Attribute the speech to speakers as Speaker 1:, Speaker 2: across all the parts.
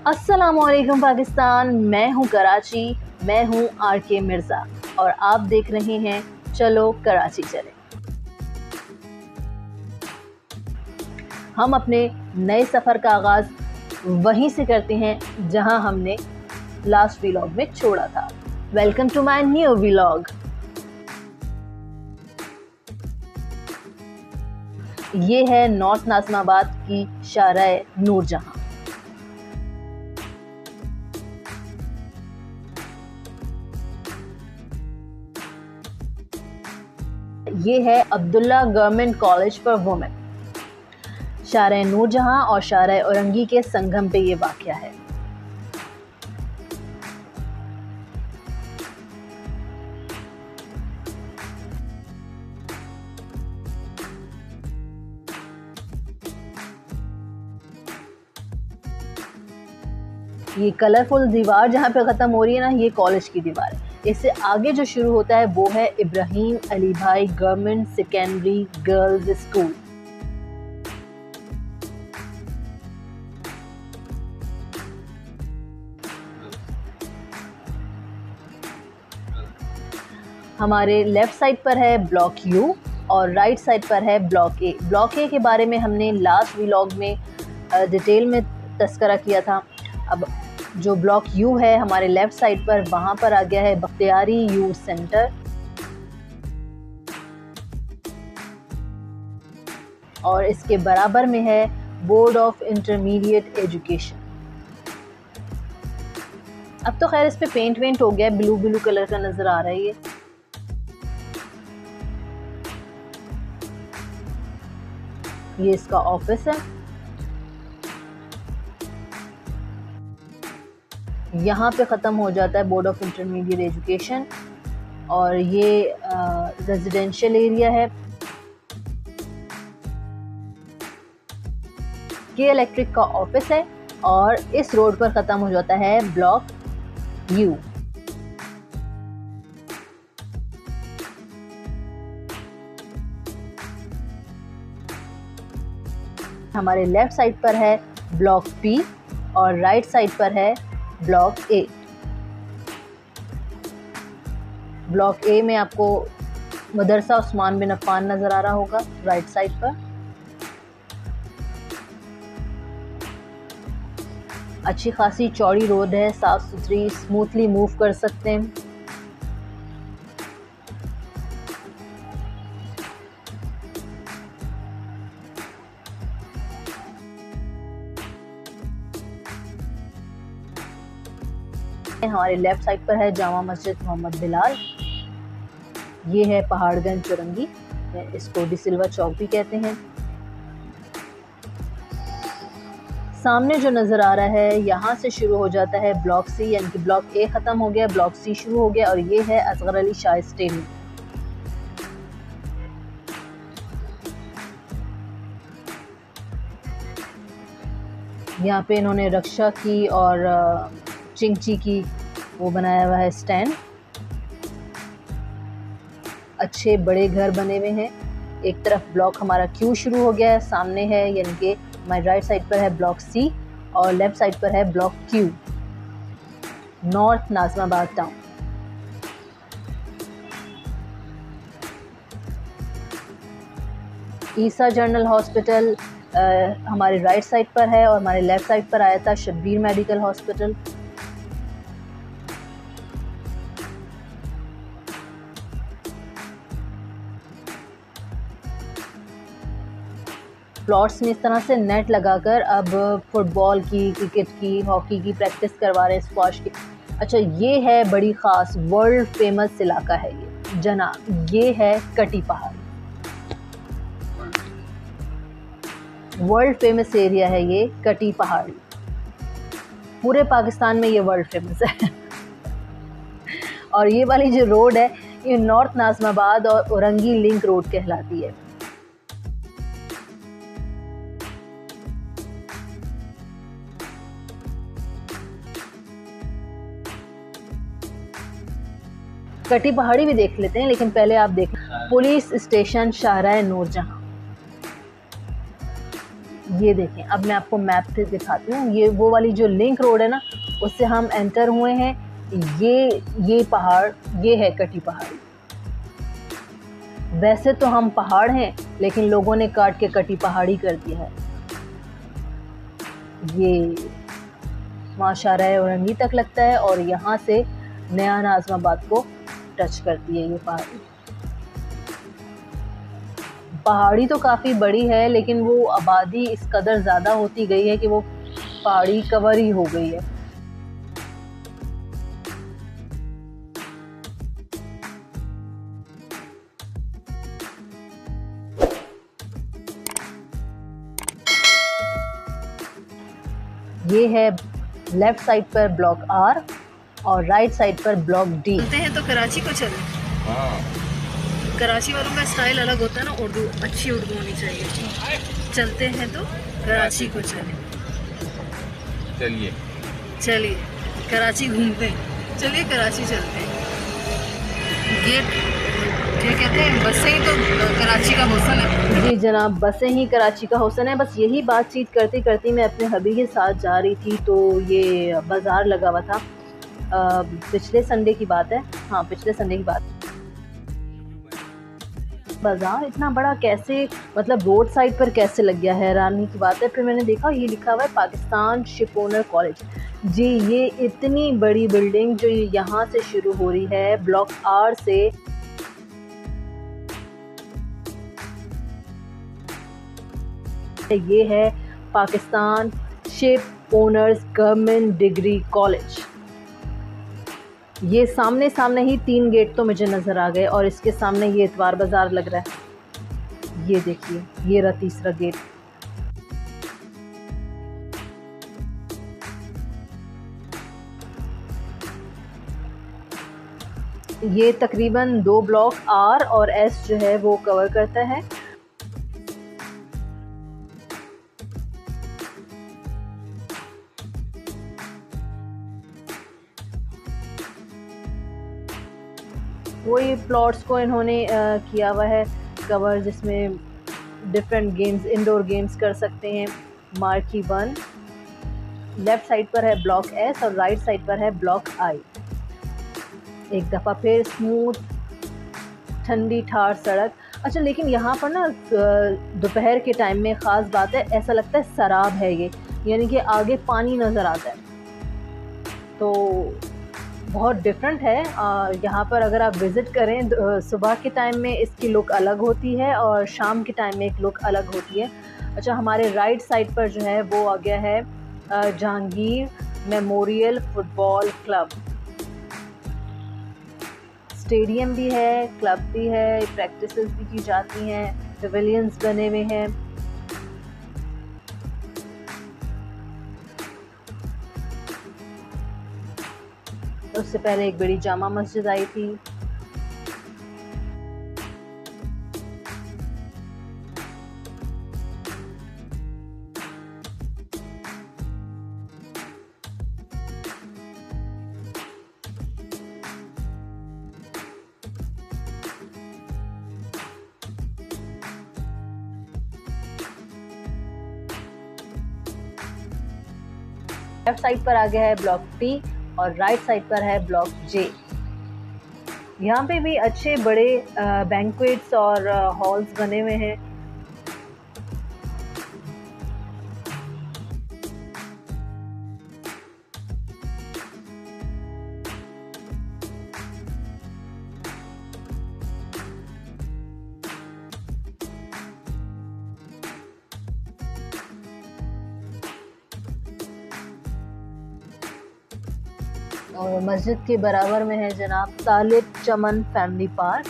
Speaker 1: अस्सलामुअलैकुम पाकिस्तान, मैं हूँ कराची, मैं हूँ RK मिर्ज़ा और आप देख रहे हैं चलो कराची चले। हम अपने नए सफ़र का आगाज़ वहीं से करते हैं जहां हमने लास्ट व्लॉग में छोड़ा था। Welcome to my new vlog. ये है नॉर्थ नाज़िमाबाद की शाराए नूरजहां। ये है Abdullah government college for women. Shahrah-e Noorjahan और शाराए औरंगी के संगम पे ये वाक़या है। ये कलरफुल दीवार जहाँ पे ख़त्म हो रही है ना, ये कॉलेज की दीवार है। इससे आगे जो शुरू होता है वो है इब्राहिम अली भाई गवर्नमेंट सेकेंडरी गर्ल्स स्कूल। हमारे लेफ़्ट साइड पर है ब्लॉक यू और राइट साइड पर है ब्लॉक ए। ब्लॉक ए के बारे में हमने लास्ट व्लॉग में डिटेल में तस्करा किया था। अब जो ब्लॉक यू है हमारे लेफ़्ट साइड पर, वहाँ पर आ गया है बख्तियारी यूथ सेंटर और इसके बराबर में है बोर्ड ऑफ इंटरमीडिएट एजुकेशन। अब तो खैर इस पे पेंट वेंट हो गया, ब्लू ब्लू कलर का नज़र आ रहा है। ये इसका ऑफिस है। यहाँ पे ख़त्म हो जाता है बोर्ड ऑफ इंटरमीडिएट एजुकेशन और ये रेजिडेंशियल एरिया है। के इलेक्ट्रिक का ऑफिस है और इस रोड पर ख़त्म हो जाता है ब्लॉक यू। हमारे लेफ़्ट साइड पर है ब्लॉक पी और राइट साइड पर है ब्लॉक ए। ब्लॉक ए में आपको मदरसा उस्मान बिन अफ़्फ़ान नज़र आ रहा होगा राइट साइड पर। अच्छी खासी चौड़ी रोड है, साफ़ सुथरी, स्मूथली मूव कर सकते हैं। हमारे लेफ़्ट साइड पर है जामा मस्जिद मोहम्मद बिलाल। ये है पहाड़गंज चुरंगी, इसको डी सिल्वा चौक भी कहते हैं। सामने जो नज़र आ रहा है यहाँ से शुरू हो जाता है ब्लॉक सी, यानी कि ब्लॉक ए ख़त्म हो गया, ब्लॉक सी शुरू हो गया और ये है असगर अली शाह स्टेडियम। यहाँ पे इन्होंने रक्षा की और चिंची की वो बनाया हुआ है स्टैंड। अच्छे बड़े घर बने हुए हैं। एक तरफ ब्लॉक हमारा क्यू शुरू हो गया है, सामने है यानी कि हमारे राइट साइड पर है ब्लॉक सी और लेफ़्ट साइड पर है block Q, north Nazimabad town. Isa general hospital हमारे राइट साइड पर है और हमारे लेफ़्ट साइड पर आया था शब्बीर मेडिकल हॉस्पिटल। प्लॉट्स में इस तरह से नेट लगाकर अब फुटबॉल की, क्रिकेट की, हॉकी की प्रैक्टिस करवा रहे हैं, स्क्वाश की। अच्छा, ये है बड़ी ख़ास वर्ल्ड फेमस इलाका है ये जना, ये है कटी पहाड़। वर्ल्ड फेमस एरिया है ये कटी पहाड़ी, पूरे पाकिस्तान में ये वर्ल्ड फेमस है। और ये वाली जो रोड है ये नॉर्थ नाज़िमाबाद और औरंगी लिंक रोड कहलाती है। कटी पहाड़ी भी देख लेते हैं, लेकिन पहले आप देखें पुलिस स्टेशन शाराए नूरजहां। ये देखें, अब मैं आपको मैप से दिखाती हूँ। ये वो वाली जो लिंक रोड है ना, उससे हम एंटर हुए हैं। ये पहाड़, ये है कटी पहाड़ी। वैसे तो हम पहाड़ हैं, लेकिन लोगों ने काट के कटी पहाड़ी कर दिया है। ये माशाराह औरंगी तक लगता है और यहाँ से नया नाज़िमाबाद को टच करती है ये पहाड़ी। पहाड़ी तो काफ़ी बड़ी है, लेकिन वो आबादी इस कदर ज़्यादा होती गई है कि वो पहाड़ी कवर ही हो गई है। ये है लेफ़्ट साइड पर ब्लॉक आर और राइट साइड पर ब्लॉक डी। चलते हैं तो कराची को चलें। हाँ। कराची वालों का स्टाइल अलग होता है ना, उर्दू अच्छी उर्दू होनी चाहिए। चलते हैं तो कराची को चलें। चलिए कराची घूमते हैं। चलिए कराची चलते हैं। गेट क्या कहते हैं, बसें ही तो कराची का हुस्न है। जी जनाब, बसें ही कराची का हुस्न है। बस यही बातचीत करती करती मैं अपने हबी के साथ जा रही थी, तो ये बाज़ार लगा हुआ था। पिछले संडे की बात है, हाँ पिछले संडे की बात। बाज़ार इतना बड़ा कैसे, मतलब रोड साइड पर कैसे लग गया, हैरानी की बात है। फिर मैंने देखा ये लिखा हुआ है पाकिस्तान शिप ओनर कॉलेज। जी ये इतनी बड़ी बिल्डिंग जो यहाँ से शुरू हो रही है ब्लॉक आर से, ये है Pakistan ship owners government degree college. ये सामने सामने ही 3 गेट तो मुझे नज़र आ गए और इसके सामने ये इतवार बाज़ार लग रहा है। ये देखिए, ये रहा तीसरा गेट। ये तकरीबन 2 ब्लॉक आर और एस जो है वो कवर करता है। वही प्लॉट्स को इन्होंने किया हुआ है कवर, जिसमें डिफरेंट गेम्स, इंडोर गेम्स कर सकते हैं। मार्की 1 लेफ़्ट साइड पर है ब्लॉक एस और राइट साइड पर है ब्लॉक आई। एक दफ़ा फिर स्मूथ ठंडी ठार सड़क। अच्छा, लेकिन यहाँ पर ना दोपहर के टाइम में ख़ास बात है, ऐसा लगता है सराब है ये, यानी कि आगे पानी नज़र आता है, तो बहुत डिफरेंट है। यहाँ पर अगर आप विज़िट करें, सुबह के टाइम में इसकी लुक अलग होती है और शाम के टाइम में एक लुक अलग होती है। अच्छा, हमारे राइट साइड पर जो है वो आ गया है Jahangir memorial football club. Stadium भी है, क्लब भी है, प्रैक्टिसेस भी की जाती हैं, पेविलियंस बने हुए हैं। उससे पहले एक बड़ी जामा मस्जिद आई थी। लेफ्ट साइड पर आ गया है ब्लॉक टी और राइट साइड पर है ब्लॉक जे। यहाँ पे भी अच्छे बड़े बैंक्वेट्स और हॉल्स बने हुए हैं। और मस्जिद के बराबर में है जनाब तालिब चमन फैमिली पार्क।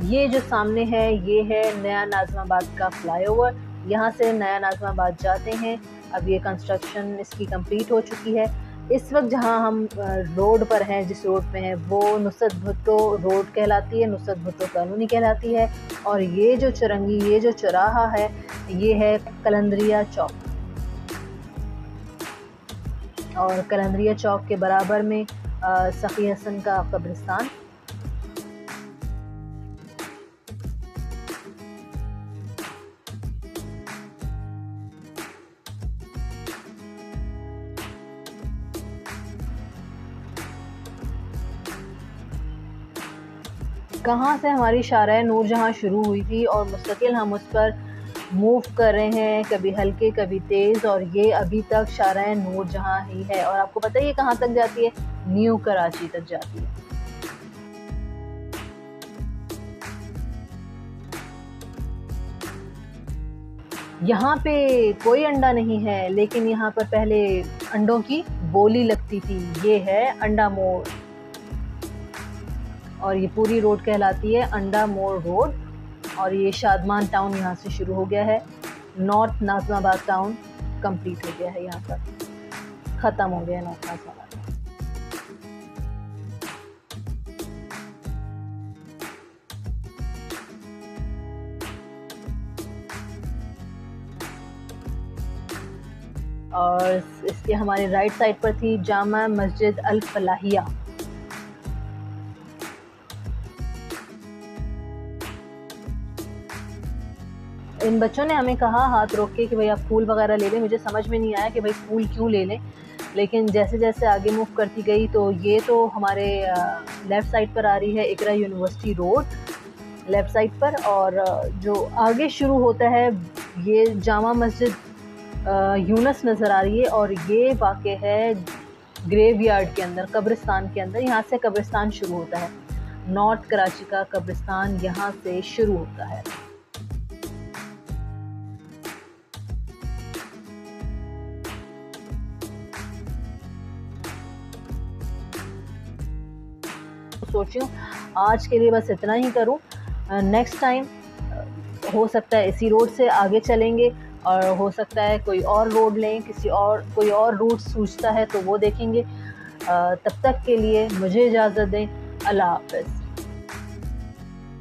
Speaker 1: ये जो सामने है ये है नया नाज़िमाबाद का फ्लाईओवर। यहाँ से नया नाज़िमाबाद जाते हैं। अब ये कंस्ट्रक्शन इसकी कंप्लीट हो चुकी है। इस वक्त जहां हम रोड पर हैं, जिस रोड पे हैं वो नुसरत भुट्टो रोड कहलाती है, नुसरत भुट्टो कॉलोनी कहलाती है। और ये जो चुरंगी, ये जो चौराहा है, ये है कलंदरिया चौक। और कलंदरिया चौक के बराबर में सफ़ी हसन का कब्रिस्तान। कहाँ से हमारी शाराए नूरजहाँ शुरू हुई थी और मुस्तकिल हम उस पर मूव कर रहे हैं, कभी हल्के कभी तेज़, और ये अभी तक शाराए नूरजहाँ ही है। और आपको पता है ये कहाँ तक जाती है? न्यू कराची तक जाती है। यहाँ पे कोई अंडा नहीं है, लेकिन यहाँ पर पहले अंडों की बोली लगती थी। ये है अंडा मोड़, और ये पूरी रोड कहलाती है अंडा मोड़ रोड। और ये शादमान टाउन यहाँ से शुरू हो गया है। नॉर्थ नाज़िमाबाद टाउन कंप्लीट हो गया है, यहाँ पर ख़त्म हो गया नॉर्थ नाज़िमाबाद। और इसके हमारे राइट साइड पर थी जामा मस्जिद अल फलाहिया। इन बच्चों ने हमें कहा हाथ रोक के कि भाई आप फूल वगैरह ले लें। मुझे समझ में नहीं आया कि भाई फूल क्यों ले लें, लेकिन जैसे जैसे आगे मूव करती गई तो ये तो हमारे लेफ़्ट साइड पर आ रही है इकरा यूनिवर्सिटी रोड लेफ़्ट साइड पर, और जो आगे शुरू होता है ये जामा मस्जिद यूनस नज़र आ रही है। और ये वाक़े है ग्रेवयार्ड के अंदर, कब्रिस्तान के अंदर। यहाँ से कब्रिस्तान शुरू होता है, नॉर्थ कराची का कब्रिस्तान यहाँ से शुरू होता है। सोच रही हूँ आज के लिए बस इतना ही करूँ। नेक्स्ट टाइम हो सकता है इसी रोड से आगे चलेंगे, और हो सकता है कोई और रोड लें, कोई और रूट सूझता है तो वो देखेंगे। तब तक के लिए मुझे इजाज़त दें। अल्लाह हाफ़िज़।